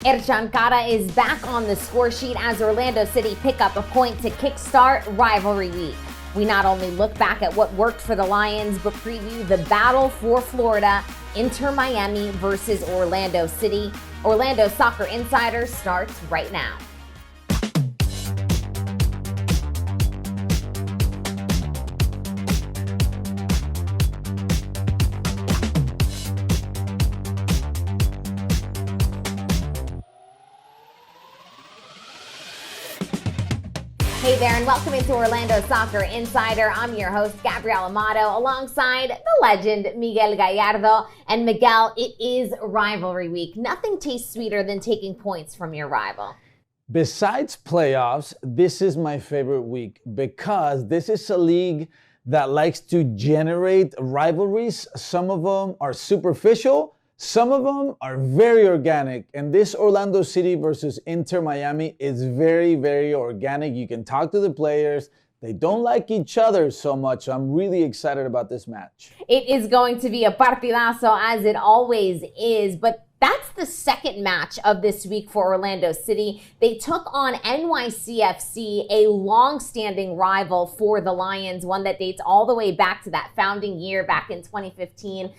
Ercan Cara is back on the score sheet as Orlando City pick up a point to kickstart rivalry week. We not only look back at what worked for the Lions, but preview the battle for Florida, Inter Miami versus Orlando City. Orlando Soccer Insider starts right now. Hey there, and welcome into Orlando Soccer Insider. I'm your host, Gabrielle Amado, alongside the legend, Miguel Gallardo. And Miguel, it is rivalry week. Nothing tastes sweeter than taking points from your rival. Besides playoffs, this is my favorite week because this is a league that likes to generate rivalries. Some of them are superficial. Some of them are very organic, and this Orlando City versus Inter Miami is very, very organic. You can talk to the players. They don't like each other so much. I'm really excited about this match. It is going to be a partidazo, as it always is, but that's the second match of this week for Orlando City. They took on NYCFC, a long-standing rival for the Lions, one that dates all the way back to that founding year back in 2015.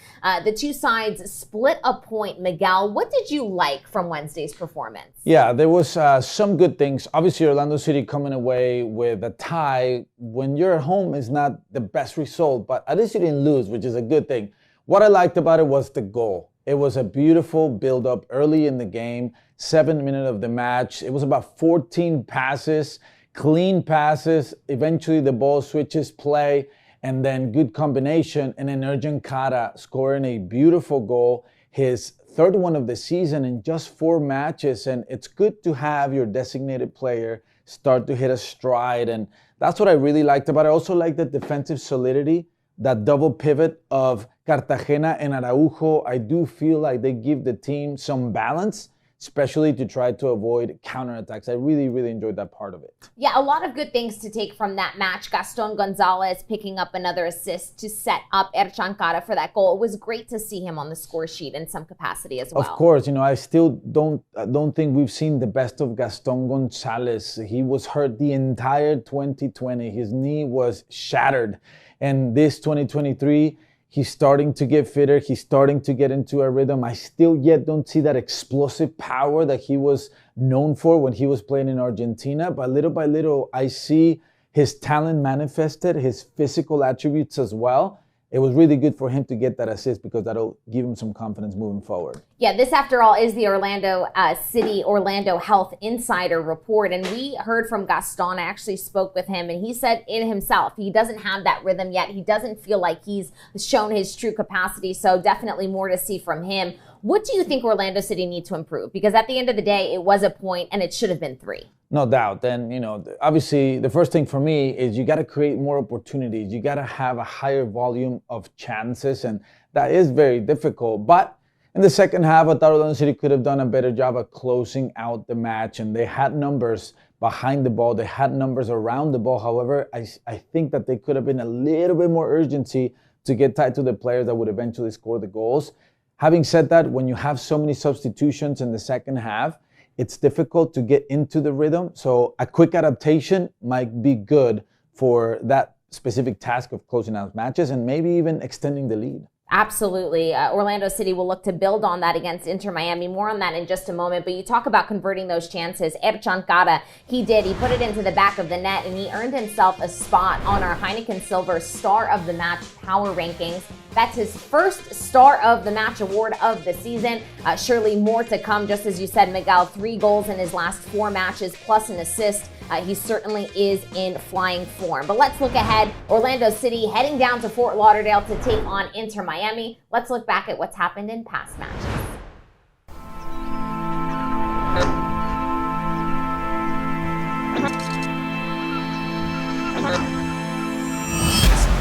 The two sides split a point. Miguel, what did you like from Wednesday's performance? Yeah, there was some good things. Obviously, Orlando City coming away with a tie when you're at home is not the best result, but at least you didn't lose, which is a good thing. What I liked about it was the goal. It was a beautiful build-up early in the game, 7 minutes of the match. It was about 14 passes, clean passes. Eventually, the ball switches play, and then good combination. And then Ercan Cara scoring a beautiful goal, his third one of the season in just 4 matches. And it's good to have your designated player start to hit a stride. And that's what I really liked about it. I also like the defensive solidity. That double pivot of Cartagena and Araujo, I do feel like they give the team some balance, especially to try to avoid counterattacks. I really, really enjoyed that part of it. Yeah, a lot of good things to take from that match. Gaston Gonzalez picking up another assist to set up Ercan Cara for that goal. It was great to see him on the score sheet in some capacity as well. Of course, I still don't think we've seen the best of Gaston Gonzalez. He was hurt the entire 2020. His knee was shattered. And this 2023, he's starting to get fitter. He's starting to get into a rhythm. I still yet don't see that explosive power that he was known for when he was playing in Argentina. But little by little, I see his talent manifested, his physical attributes as well. It was really good for him to get that assist because that'll give him some confidence moving forward. Yeah, this, after all, is the Orlando City Orlando Health Insider Report. And we heard from Gaston. I actually spoke with him, and he said it himself. He doesn't have that rhythm yet. He doesn't feel like he's shown his true capacity. So definitely more to see from him. What do you think Orlando City need to improve? Because at the end of the day, it was a point, and it should have been 3. No doubt. And, obviously, the first thing for me is you got to create more opportunities. You got to have a higher volume of chances, and that is very difficult. But in the second half, I thought Orlando City could have done a better job of closing out the match, and they had numbers behind the ball. They had numbers around the ball. However, I think that they could have been a little bit more urgency to get tied to the players that would eventually score the goals. Having said that, when you have so many substitutions in the second half, it's difficult to get into the rhythm. So a quick adaptation might be good for that specific task of closing out matches and maybe even extending the lead. Absolutely. Orlando City will look to build on that against Inter Miami. More on that in just a moment. But you talk about converting those chances. Ercan Cara, he did. He put it into the back of the net, and he earned himself a spot on our Heineken Silver Star of the Match power rankings. That's his first Star of the Match award of the season. Surely more to come. Just as you said, Miguel, 3 goals in his last 4 matches, plus an assist. He certainly is in flying form. But let's look ahead. Orlando City heading down to Fort Lauderdale to take on Inter Miami. Let's look back at what's happened in past matches.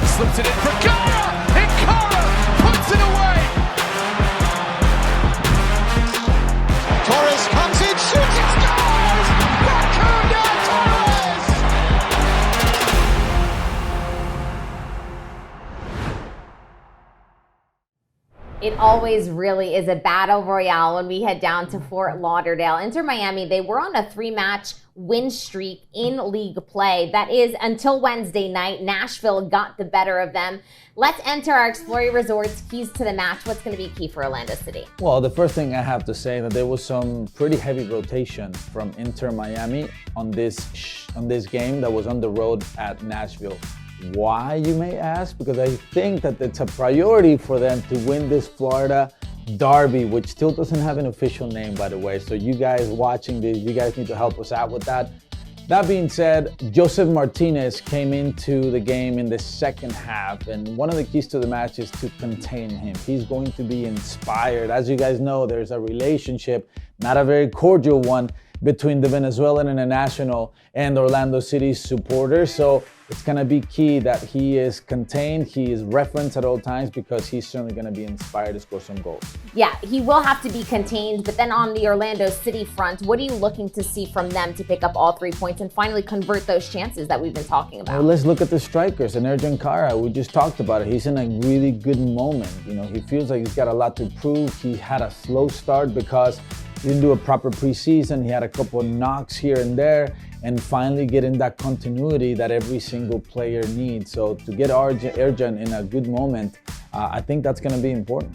Slips it in for Cara, and Cara puts it away. Torres comes in, shoots, and scores! Facundo Torres! It always really is a battle royale when we head down to Fort Lauderdale. Inter Miami, they were on a 3-match win streak in league play. That is until Wednesday night. Nashville got the better of them. Let's enter our Exploria Resorts keys to the match. What's going to be key for Orlando City? Well, the first thing I have to say that there was some pretty heavy rotation from Inter Miami on this game that was on the road at Nashville. Why, you may ask? Because I think that it's a priority for them to win this Florida Derby, which still doesn't have an official name, by the way. So you guys watching this, you guys need to help us out with that. That being said, Josef Martinez came into the game in the second half, and one of the keys to the match is to contain him. He's going to be inspired. As you guys know, there's a relationship, not a very cordial one, between the Venezuelan international and Orlando City's supporters. So it's going to be key that he is contained, he is referenced at all times, because he's certainly going to be inspired to score some goals. Yeah, he will have to be contained, but then on the Orlando City front, what are you looking to see from them to pick up all 3 points and finally convert those chances that we've been talking about? Well, let's look at the strikers. And Ercan Kara, we just talked about it. He's in a really good moment. You know, he feels like he's got a lot to prove. He had a slow start because he didn't do a proper preseason. He had a couple of knocks here and there, and finally getting that continuity that every single player needs. So to get Ercan in a good moment, I think that's going to be important.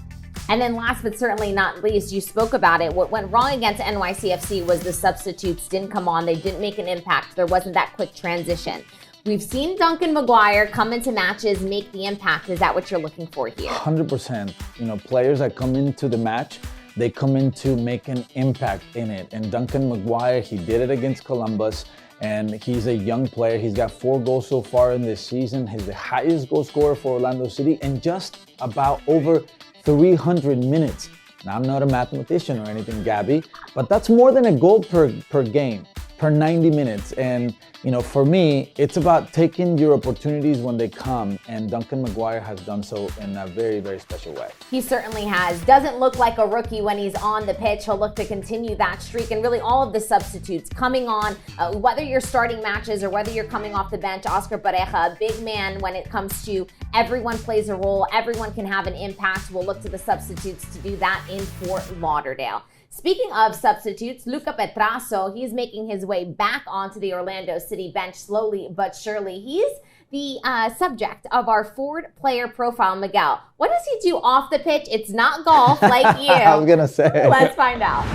And then last but certainly not least, you spoke about it. What went wrong against NYCFC was the substitutes didn't come on. They didn't make an impact. There wasn't that quick transition. We've seen Duncan Maguire come into matches, make the impact. Is that what you're looking for here? 100%. You know, players that come into the match, they come in to make an impact in it. And Duncan Maguire, he did it against Columbus, and he's a young player. He's got 4 goals so far in this season. He's the highest goal scorer for Orlando City in just about over 300 minutes. Now, I'm not a mathematician or anything, Gabby, but that's more than a goal per game, per 90 minutes. And, you know, for me, it's about taking your opportunities when they come, and Duncan Maguire has done so in a very, very special way. He certainly has. Doesn't look like a rookie when he's on the pitch. He'll look to continue that streak, and really all of the substitutes coming on, whether you're starting matches or whether you're coming off the bench. Oscar Pareja, a big man when it comes to everyone plays a role, everyone can have an impact. We'll look to the substitutes to do that in Fort Lauderdale. Speaking of substitutes, Luca Petrasso, he's making his way back onto the Orlando City bench slowly but surely. He's the subject of our forward player profile. Miguel, what does he do off the pitch? It's not golf like you. I was going to say. Let's find out.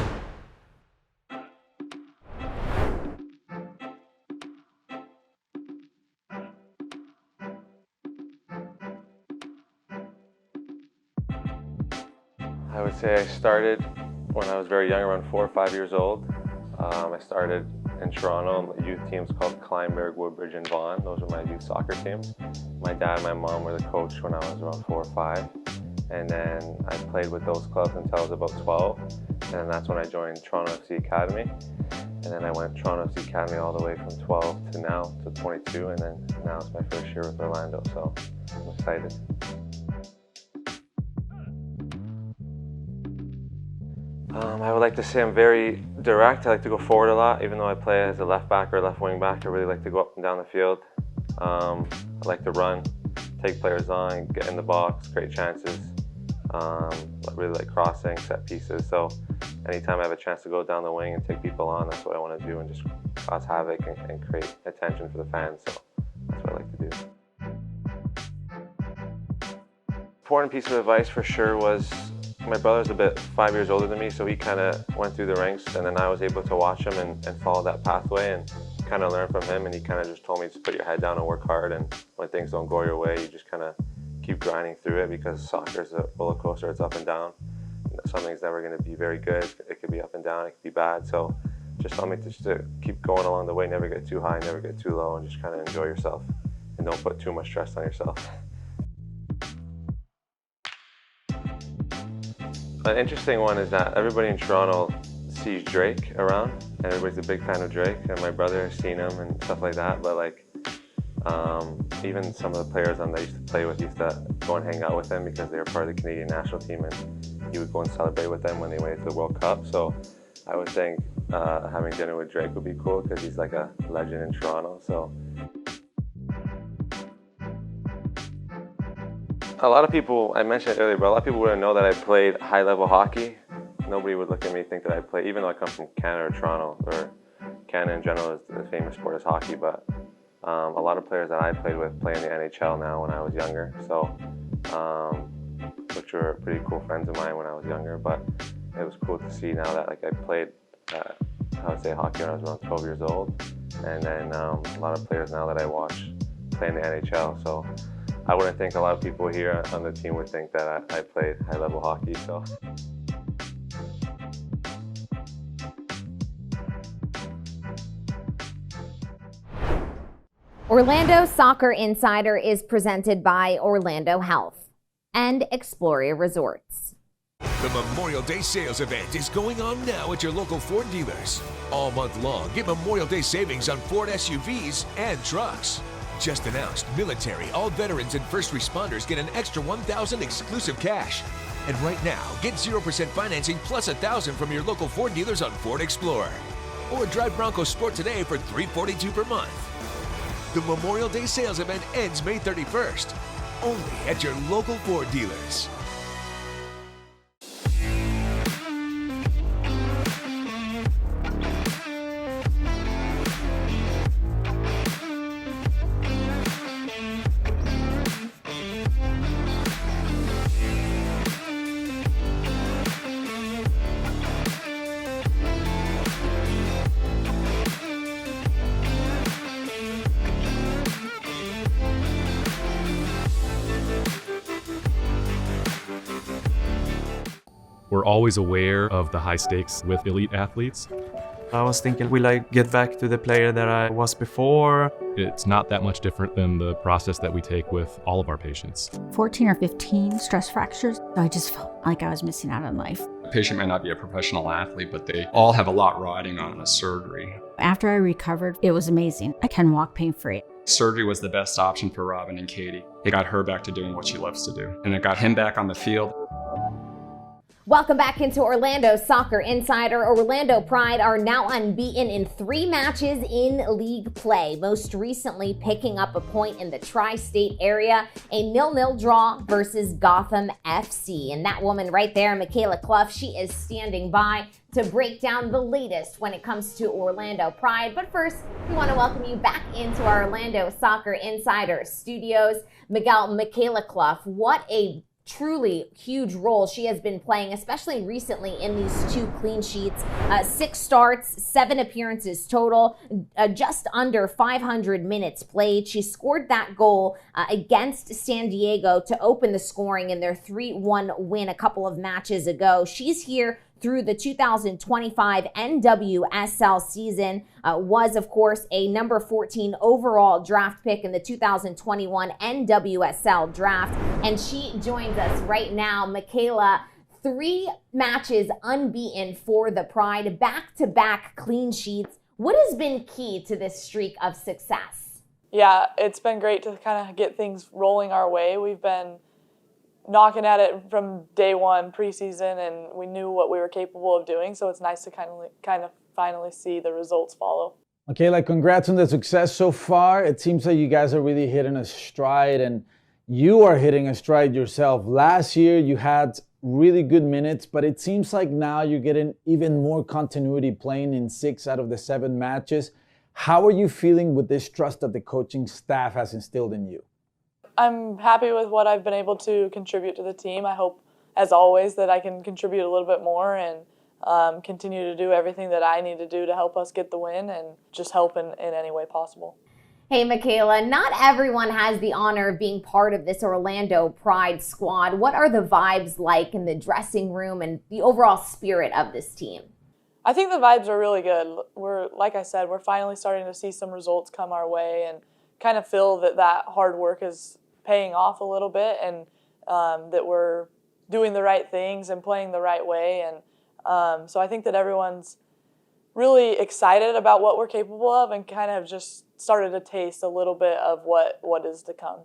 I would say I started when I was very young, around 4 or 5 years old. I started in Toronto. Youth teams called Kleinberg, Woodbridge, and Vaughan. Those were my youth soccer teams. My dad and my mom were the coach when I was around 4 or 5. And then I played with those clubs until I was about 12. And then that's when I joined Toronto FC Academy. And then I went Toronto FC Academy all the way from 12 to now, to 22. And then now it's my first year with Orlando, so I'm excited. I would like to say I'm very direct. I like to go forward a lot, even though I play as a left back or left wing back. I really like to go up and down the field. I like to run, take players on, get in the box, create chances. I really like crossing, set pieces. So anytime I have a chance to go down the wing and take people on, that's what I want to do, and just cause havoc and create attention for the fans. So that's what I like to do. Important piece of advice for sure was, my brother's a bit 5 years older than me, so he kind of went through the ranks, and then I was able to watch him and follow that pathway and kind of learn from him. And he kind of just told me to put your head down and work hard, and when things don't go your way, you just kind of keep grinding through it, because soccer is a roller coaster. It's up and down. Something's never going to be very good. It could be up and down, it could be bad. So just told me to keep going along the way, never get too high, never get too low, and just kind of enjoy yourself and don't put too much stress on yourself. An interesting one is that everybody in Toronto sees Drake around, and everybody's a big fan of Drake, and my brother has seen him and stuff like that. But like, even some of the players that I used to play with used to go and hang out with him because they were part of the Canadian national team, and he would go and celebrate with them when they went to the World Cup. So I would think having dinner with Drake would be cool, because he's like a legend in Toronto. So A lot of people, I mentioned it earlier, but a lot of people wouldn't know that I played high-level hockey. Nobody would look at me and think that I play, even though I come from Canada or Toronto, or Canada in general is the famous sport is hockey, but a lot of players that I played with play in the NHL now when I was younger, so which were pretty cool friends of mine when I was younger, but it was cool to see now that like I played, I would say hockey when I was around 12 years old, and then a lot of players now that I watch play in the NHL, so I wouldn't think a lot of people here on the team would think that I played high-level hockey, so. Orlando Soccer Insider is presented by Orlando Health and Exploria Resorts. The Memorial Day sales event is going on now at your local Ford dealers. All month long, get Memorial Day savings on Ford SUVs and trucks. Just announced, military, all veterans, and first responders get an extra $1,000 exclusive cash. And right now, get 0% financing plus $1,000 from your local Ford dealers on Ford Explorer. Or drive Bronco Sport today for $342 per month. The Memorial Day sales event ends May 31st, only at your local Ford dealers. We're always aware of the high stakes with elite athletes. I was thinking, will I get back to the player that I was before? It's not that much different than the process that we take with all of our patients. 14 or 15 stress fractures. I just felt like I was missing out on life. A patient might not be a professional athlete, but they all have a lot riding on a surgery. After I recovered, it was amazing. I can walk pain-free. Surgery was the best option for Robin and Katie. It got her back to doing what she loves to do, and it got him back on the field. Welcome back into Orlando Soccer Insider. Orlando Pride are now unbeaten in 3 matches in league play, most recently picking up a point in the tri-state area, a 0-0 draw versus Gotham FC. And that woman right there, Michaela Clough, she is standing by to break down the latest when it comes to Orlando Pride. But first, we want to welcome you back into our Orlando Soccer Insider studios. Miguel, Michaela Clough, what a truly huge role she has been playing, especially recently in these 2 clean sheets, 6 starts, 7 appearances total, just under 500 minutes played. She scored that goal against San Diego to open the scoring in their 3-1 win a couple of matches ago. She's here through the 2025 NWSL season, was, of course, a number 14 overall draft pick in the 2021 NWSL draft. And she joins us right now. Michaela, 3 matches unbeaten for the Pride, back-to-back clean sheets. What has been key to this streak of success? Yeah, it's been great to kind of get things rolling our way. We've been knocking at it from day one preseason, and we knew what we were capable of doing, so it's nice to kind of finally see the results follow. Okay, congrats on the success so far. It seems like you guys are really hitting a stride, and you are hitting a stride yourself. Last year you had really good minutes, but it seems like now you're getting even more continuity playing in 6 out of the 7 matches. How are you feeling with this trust that the coaching staff has instilled in you? I'm happy with what I've been able to contribute to the team. I hope, as always, that I can contribute a little bit more and continue to do everything that I need to do to help us get the win and just help in any way possible. Hey, Michaela, not everyone has the honor of being part of this Orlando Pride squad. What are the vibes like in the dressing room and the overall spirit of this team? I think the vibes are really good. Like I said, we're finally starting to see some results come our way and kind of feel that hard work is paying off a little bit, and that we're doing the right things and playing the right way. And so I think that everyone's really excited about what we're capable of and kind of just started to taste a little bit of what is to come.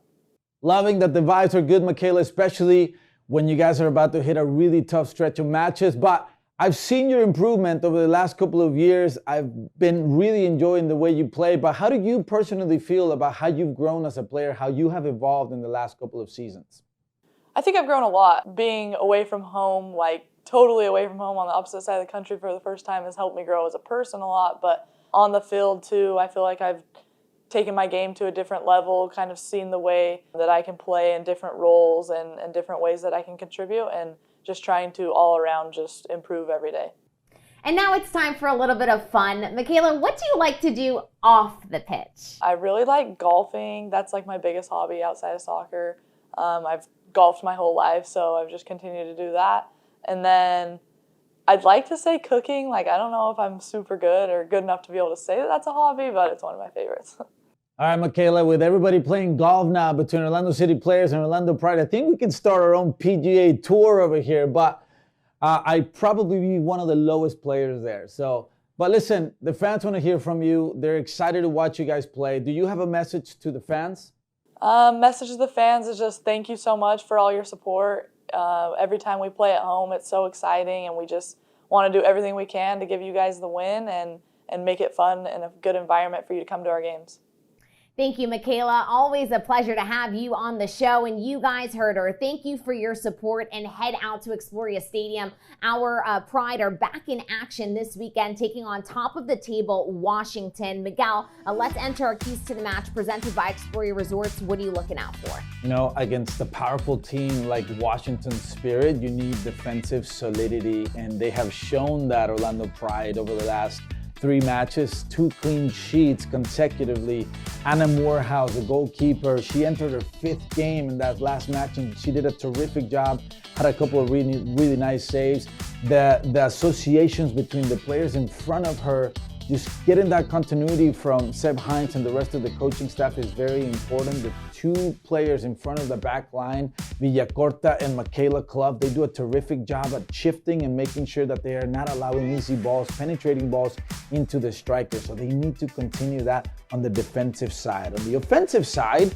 Loving that the vibes are good, Michaela, especially when you guys are about to hit a really tough stretch of matches. But I've seen your improvement over the last couple of years. I've been really enjoying the way you play, but how do you personally feel about how you've grown as a player, how you have evolved in the last couple of seasons? I think I've grown a lot. Being away from home, like totally away from home on the opposite side of the country for the first time has helped me grow as a person a lot. But on the field too, I feel like I've taken my game to a different level, kind of seen the way that I can play in different roles and different ways that I can contribute, and just trying to all around just improve every day. And now it's time for a little bit of fun. Michaela, what do you like to do off the pitch? I really like golfing. That's like my biggest hobby outside of soccer. I've golfed my whole life, so I've just continued to do that. And then I'd like to say cooking. Like, I don't know if I'm super good or good enough to be able to say that that's a hobby, but it's one of my favorites. All right, Michaela, with everybody playing golf now between Orlando City players and Orlando Pride, I think we can start our own PGA tour over here, but I'd probably be one of the lowest players there. But listen, the fans want to hear from you. They're excited to watch you guys play. Do you have a message to the fans? Message to the fans is just thank you so much for all your support. Every time we play at home, it's so exciting, and we just want to do everything we can to give you guys the win and make it fun and a good environment for you to come to our games. Thank you, Michaela. Always a pleasure to have you on the show. And you guys heard her. Thank you for your support, and head out to Exploria Stadium. Our Pride are back in action this weekend, taking on top of the table Washington. Miguel, let's enter our keys to the match presented by Exploria Resorts. What are you looking out for? You know, against a powerful team like Washington Spirit, you need defensive solidity, and they have shown that. Orlando Pride over the last 3 matches, 2 clean sheets consecutively. Anna Morehouse, the goalkeeper, she entered her 5th game in that last match, and she did a terrific job. Had a couple of really nice saves. The associations between the players in front of her, just getting that continuity from Seb Hines and the rest of the coaching staff is very important. The 2 players in front of the back line, Villacorta and Michaela Club, they do a terrific job at shifting and making sure that they are not allowing easy balls, penetrating balls into the striker. So they need to continue that on the defensive side. On the offensive side,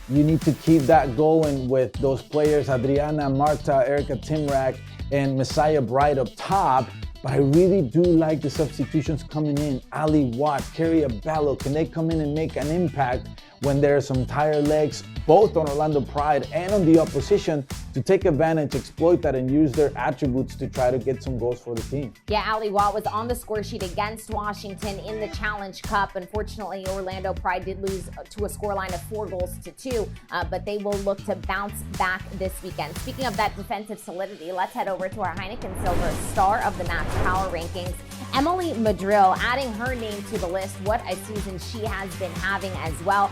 you need to keep that going with those players, Adriana, Marta, Erica Timrak, and Messiah Bright up top. But I really do like the substitutions coming in. Ali Watt, Kerry Abello, can they come in and make an impact when there are some tired legs, both on Orlando Pride and on the opposition, to take advantage, exploit that, and use their attributes to try to get some goals for the team? Yeah, Ali Watt was on the score sheet against Washington in the Challenge Cup. Unfortunately, Orlando Pride did lose to a scoreline of 4-2, but they will look to bounce back this weekend. Speaking of that defensive solidity, let's head over to our Heineken Silver Star of the Match Power Rankings. Emily Madrill, adding her name to the list. What a season she has been having as well.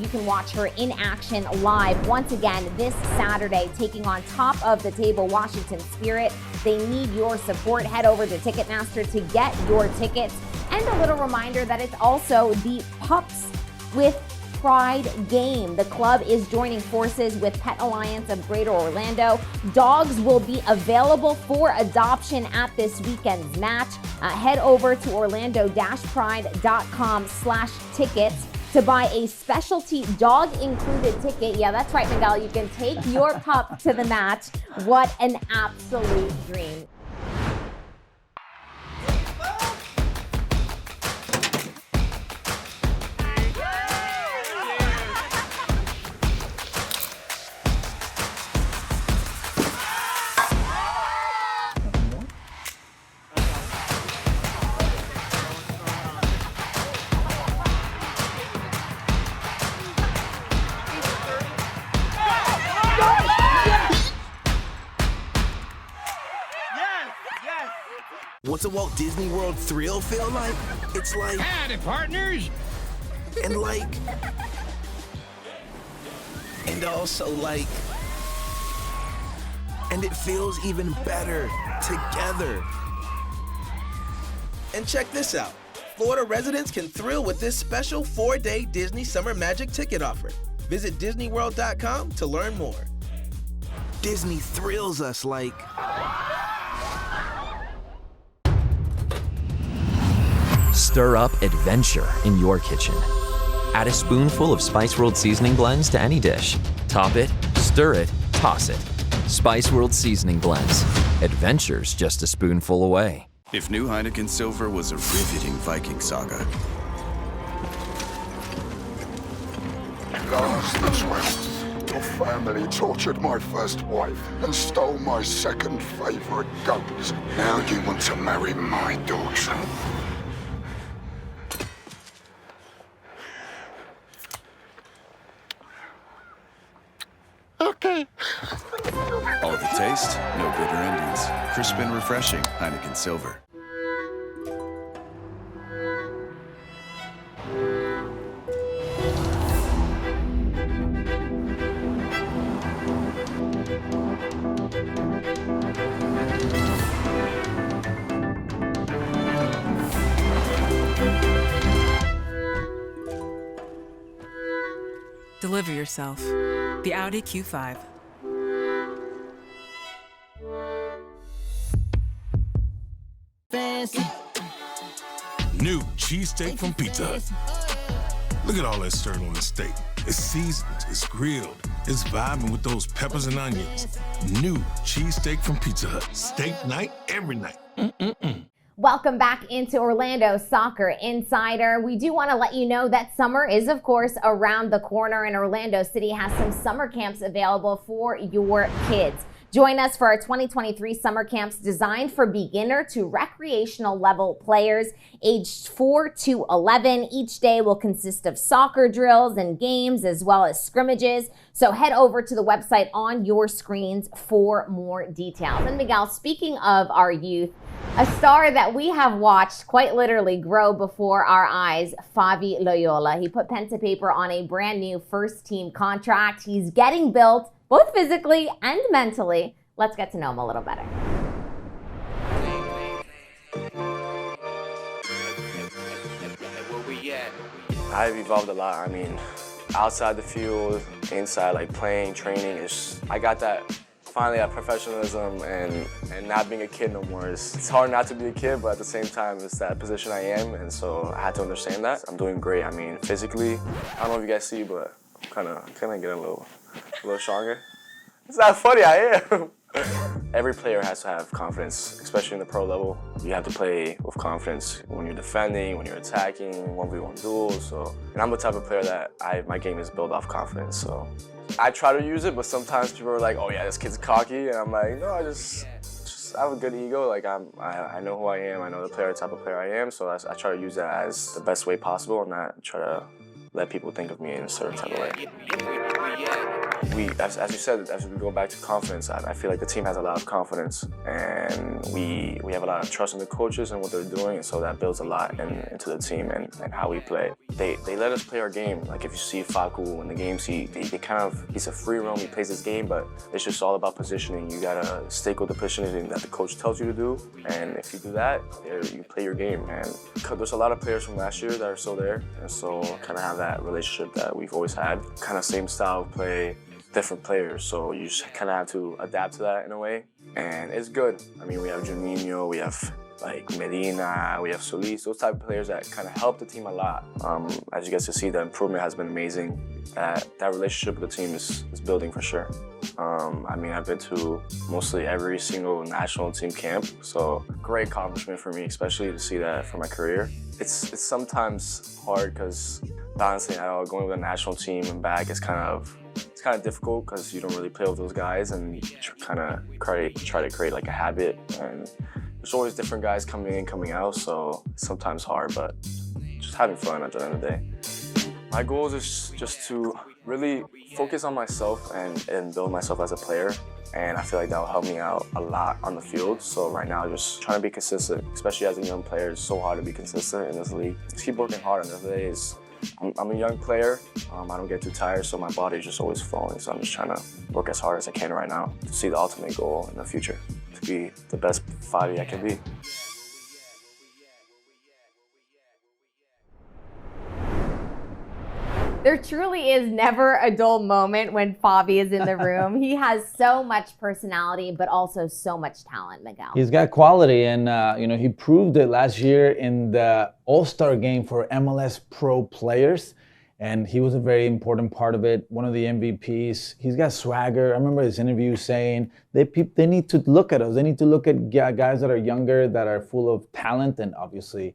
You can watch her in action live once again this Saturday, taking on top of the table Washington Spirit. They need your support. Head over to Ticketmaster to get your tickets. And a little reminder that it's also the Pups with Pride game. The club is joining forces with Pet Alliance of Greater Orlando. Dogs will be available for adoption at this weekend's match. Head over to orlando-pride.com/tickets to buy a specialty dog included ticket. Yeah, that's right, Miguel. You can take your pup to the match. What an absolute dream. What's a Walt Disney World thrill feel like? It's like... Howdy, partners! And like... And also like... And it feels even better together. And check this out. Florida residents can thrill with this special 4-day Disney Summer Magic ticket offer. Visit DisneyWorld.com to learn more. Disney thrills us like... Stir up adventure in your kitchen. Add a spoonful of Spice World seasoning blends to any dish. Top it, stir it, toss it. Spice World seasoning blends. Adventure's just a spoonful away. If new Heineken Silver was a riveting Viking saga. Goes this way. Your family tortured my first wife and stole my second favorite goat. Now you want to marry my daughter. Okay. All the taste, no bitter endings. Crisp and refreshing, Heineken Silver. Deliver yourself. The Audi Q5. New cheesesteak from Pizza Hut. Look at all that stirred on the steak. It's seasoned, it's grilled, it's vibing with those peppers and onions. New cheesesteak from Pizza Hut. Steak night, every night. Welcome back into Orlando Soccer Insider. We do want to let you know that summer is, of course, around the corner, and Orlando City has some summer camps available for your kids. Join us for our 2023 summer camps designed for beginner to recreational level players aged 4 to 11. Each day will consist of soccer drills and games as well as scrimmages. So head over to the website on your screens for more details. And Miguel, speaking of our youth, a star that we have watched quite literally grow before our eyes, Favi Loyola. He put pen to paper on a brand new first team contract. He's getting built both physically and mentally. Let's get to know him a little better. I've evolved a lot. I mean, outside the field, inside, like playing, training, I got that, finally that professionalism and not being a kid no more. It's hard not to be a kid, but at the same time, it's that position I am, and so I had to understand that. I'm doing great. I mean, physically, I don't know if you guys see, but I'm kind of getting a little stronger. It's not funny, I am. Every player has to have confidence, especially in the pro level. You have to play with confidence when you're defending, when you're attacking, 1v1 duels. And I'm the type of player that my game is built off confidence. So I try to use it, but sometimes people are like, "Oh yeah, this kid's cocky," and I'm like, "No, I just have a good ego. Like I know who I am. I know the type of player I am. So I try to use that as the best way possible, and not try to let people think of me in a certain type of way." As you said, as we go back to confidence, I feel like the team has a lot of confidence, and we have a lot of trust in the coaches and what they're doing, and so that builds a lot into the team and how we play. They let us play our game. Like if you see Facu in the games, he's a free roam, he plays his game, but it's just all about positioning. You gotta stick with the positioning that the coach tells you to do, and if you do that, you play your game. And there's a lot of players from last year that are still there, and so kind of have that relationship that we've always had. Kind of same style of play, different players, so you just kind of have to adapt to that in a way, and it's good. I mean, we have Juninho, we have like Medina, we have Solis, those type of players that kind of help the team a lot. As you guys can see, the improvement has been amazing. That relationship with the team is building for sure. I mean, I've been to mostly every single national team camp, so great accomplishment for me, especially to see that for my career. It's sometimes hard because balancing going with a national team and back is kind of difficult because you don't really play with those guys, and you kind of try to create like a habit, and there's always different guys coming in, coming out, so it's sometimes hard, but just having fun at the end of the day. My goal is just to really focus on myself and build myself as a player, and I feel like that will help me out a lot on the field. So right now, just trying to be consistent, especially as a young player. It's so hard to be consistent in this league. Just keep working hard on the days. I'm a young player. I don't get too tired, so my body is just always falling. So I'm just trying to work as hard as I can right now to see the ultimate goal in the future, to be the best Favi I can be. There truly is never a dull moment when Favi is in the room. He has so much personality, but also so much talent, Miguel. He's got quality, and he proved it last year in the All-Star game for MLS Pro players, and he was a very important part of it. One of the MVPs. He's got swagger. I remember his interview saying they need to look at us. They need to look at guys that are younger, that are full of talent, and obviously,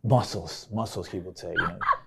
muscles, he would say.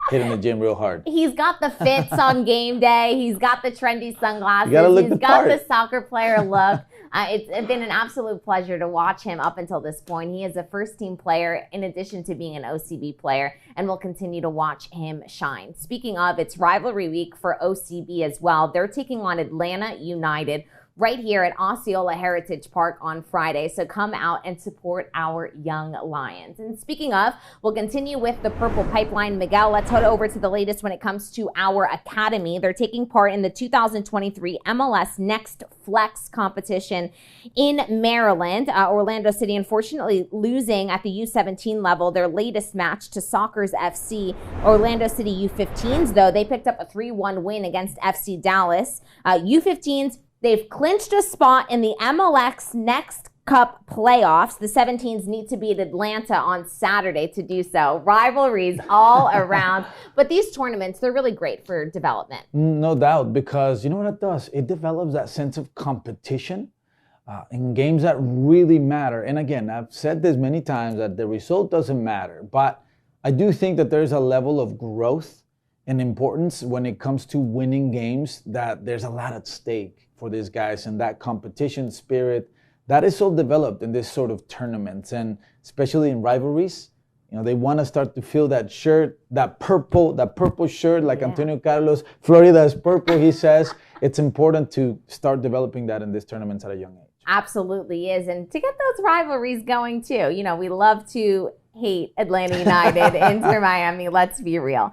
hitting the gym real hard. He's got the fits on game day. He's got the trendy sunglasses. You gotta look He's the got part. the soccer player look. It's been an absolute pleasure to watch him up until this point. He is a first-team player in addition to being an OCB player, and we'll continue to watch him shine. Speaking of, it's rivalry week for OCB as well. They're taking on Atlanta United right here at Osceola Heritage Park on Friday. So come out and support our young Lions. And speaking of, we'll continue with the Purple Pipeline. Miguel, let's head over to the latest when it comes to our academy. They're taking part in the 2023 MLS Next Flex competition in Maryland. Orlando City, unfortunately, losing at the U17 level their latest match to Sockers FC. Orlando City U15s, though, they picked up a 3-1 win against FC Dallas. U15s, they've clinched a spot in the MLS Next Cup playoffs. The 17s need to beat Atlanta on Saturday to do so. Rivalries all around. But these tournaments, they're really great for development. No doubt, because you know what it does? It develops that sense of competition in games that really matter. And again, I've said this many times that the result doesn't matter. But I do think that there's a level of growth and importance when it comes to winning games, that there's a lot at stake for these guys, and that competition spirit that is so developed in this sort of tournaments, and especially in rivalries. You know, they want to start to feel that shirt, that purple shirt, like Antonio Carlos. Florida is purple, he says. It's important to start developing that in these tournaments at a young age. Absolutely is. And to get those rivalries going too. You know, we love to hate Atlanta United, Inter Miami, let's be real.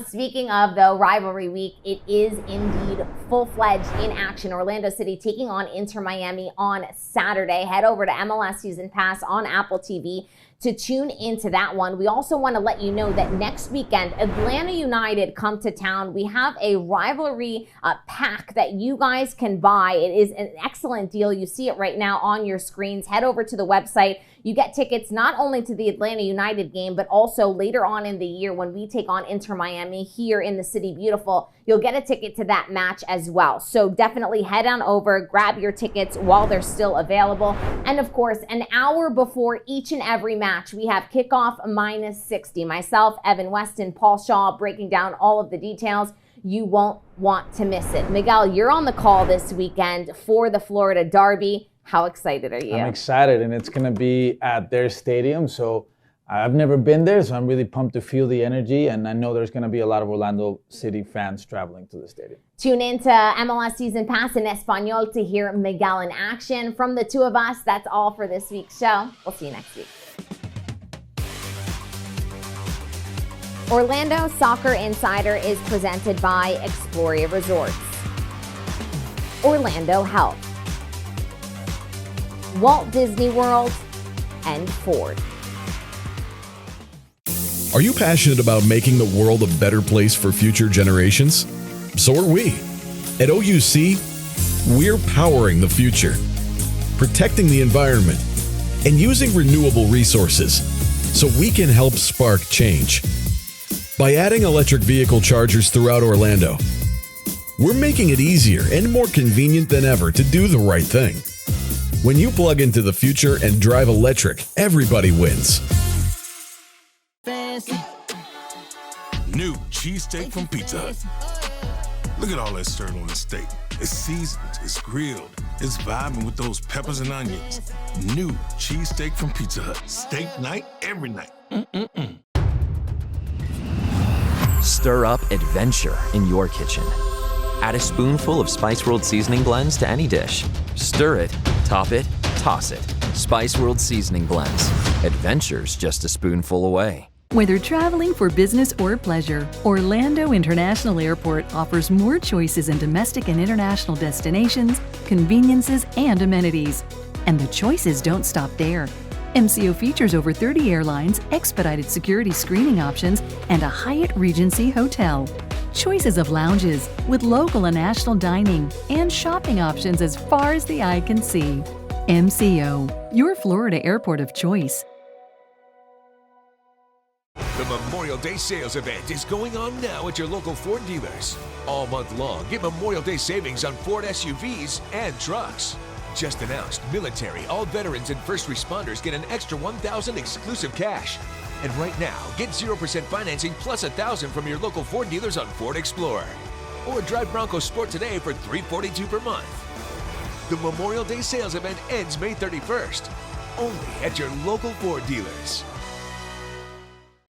Speaking of, though, rivalry week, it is indeed full-fledged in action. Orlando City taking on Inter Miami on Saturday. Head over to MLS Season Pass on Apple TV to tune into that one. We also want to let you know that next weekend, Atlanta United come to town. We have a rivalry pack that you guys can buy. It is an excellent deal. You see it right now on your screens. Head over to the website. You get tickets not only to the Atlanta United game, but also later on in the year when we take on Inter Miami here in the City Beautiful. You'll get a ticket to that match as well. So definitely head on over, grab your tickets while they're still available. And of course, an hour before each and every match, we have kickoff minus 60. Myself, Evan Weston, Paul Shaw breaking down all of the details. You won't want to miss it. Miguel, you're on the call this weekend for the Florida Derby. How excited are you? I'm excited, and it's going to be at their stadium. So I've never been there, so I'm really pumped to feel the energy. And I know there's going to be a lot of Orlando City fans traveling to the stadium. Tune in to MLS Season Pass in Espanol to hear Miguel in action. From the two of us, that's all for this week's show. We'll see you next week. Orlando Soccer Insider is presented by Exploria Resorts, Orlando Health, Walt Disney World, and Ford. Are you passionate about making the world a better place for future generations? So are we. At OUC, we're powering the future, protecting the environment, and using renewable resources so we can help spark change. By adding electric vehicle chargers throughout Orlando, we're making it easier and more convenient than ever to do the right thing. When you plug into the future and drive electric, everybody wins. New cheesesteak from Pizza Hut. Look at all that stirred on the steak. It's seasoned, it's grilled, it's vibing with those peppers and onions. New cheesesteak from Pizza Hut. Steak night, every night. Stir up adventure in your kitchen. Add a spoonful of Spice World seasoning blends to any dish. Stir it, top it, toss it. Spice World seasoning blends. Adventure's just a spoonful away. Whether traveling for business or pleasure, Orlando International Airport offers more choices in domestic and international destinations, conveniences, and amenities. And the choices don't stop there. MCO features over 30 airlines, expedited security screening options, and a Hyatt Regency hotel. Choices of lounges with local and national dining and shopping options as far as the eye can see. MCO, your Florida airport of choice. The Memorial Day sales event is going on now at your local Ford dealers. All month long, get Memorial Day savings on Ford SUVs and trucks. Just announced, military, all veterans, and first responders get an extra $1,000 exclusive cash. And right now, get 0% financing plus $1,000 from your local Ford dealers on Ford Explorer. Or drive Bronco Sport today for $342 per month. The Memorial Day sales event ends May 31st. Only at your local Ford dealers.